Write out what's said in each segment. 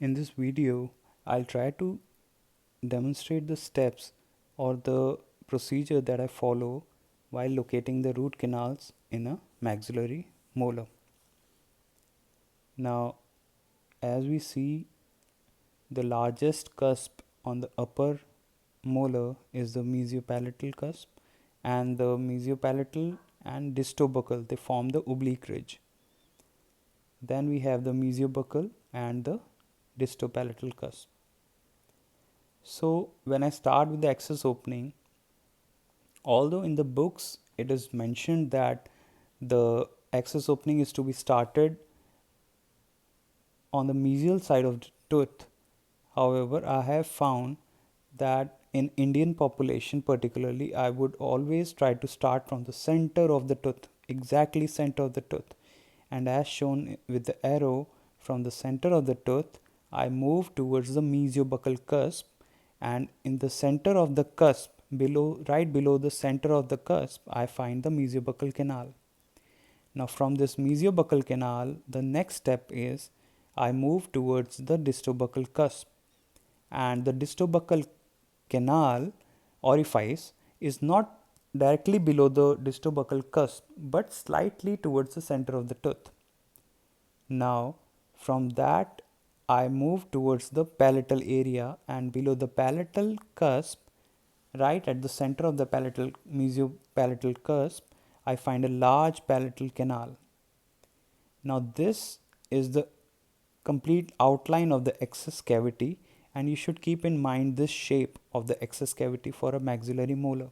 In this video, I'll try to demonstrate the steps or the procedure that I follow while locating the root canals in a maxillary molar. Now, as we see, the largest cusp on the upper molar is the mesiopalatal cusp, and the mesiopalatal and distobuccal they form the oblique ridge. Then we have the mesiobuccal and the distopalatal cusp. So when I start with the access opening, although in the books it is mentioned that the access opening is to be started on the mesial side of the tooth, however, I have found that in Indian population particularly, I would always try to start from the center of the tooth, exactly center of the tooth, and as shown with the arrow from the center of the tooth, I move towards the mesiobuccal cusp, and in the center of the cusp, right below the center of the cusp, I find the mesiobuccal canal. Now from this mesiobuccal canal, the next step is I move towards the distobuccal cusp, and the distobuccal canal orifice is not directly below the distobuccal cusp but slightly towards the center of the tooth. Now from that I move towards the palatal area, and below the palatal cusp, right at the center of the mesiopalatal cusp, I find a large palatal canal. Now this is the complete outline of the access cavity, and you should keep in mind this shape of the access cavity for a maxillary molar.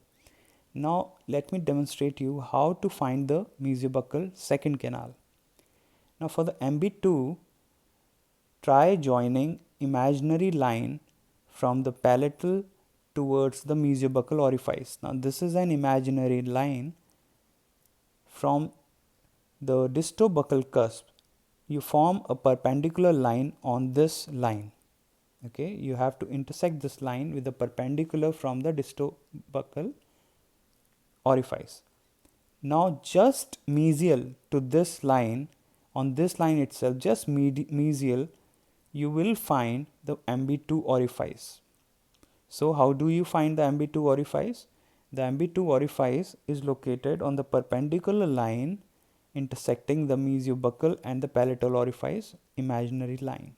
Now let me demonstrate you how to find the mesiobuccal second canal. Now for the MB2, try joining imaginary line from the palatal towards the mesiobuccal orifice. Now this is an imaginary line from the distobuccal cusp. You form a perpendicular line on this line. Okay, you have to intersect this line with the perpendicular from the distobuccal orifice. Now just mesial to this line, on this line itself, just mesial, you will find the MB2 orifice. So how do you find the MB2 orifice? The MB2 orifice is located on the perpendicular line intersecting the mesiobuccal and the palatal orifice imaginary line.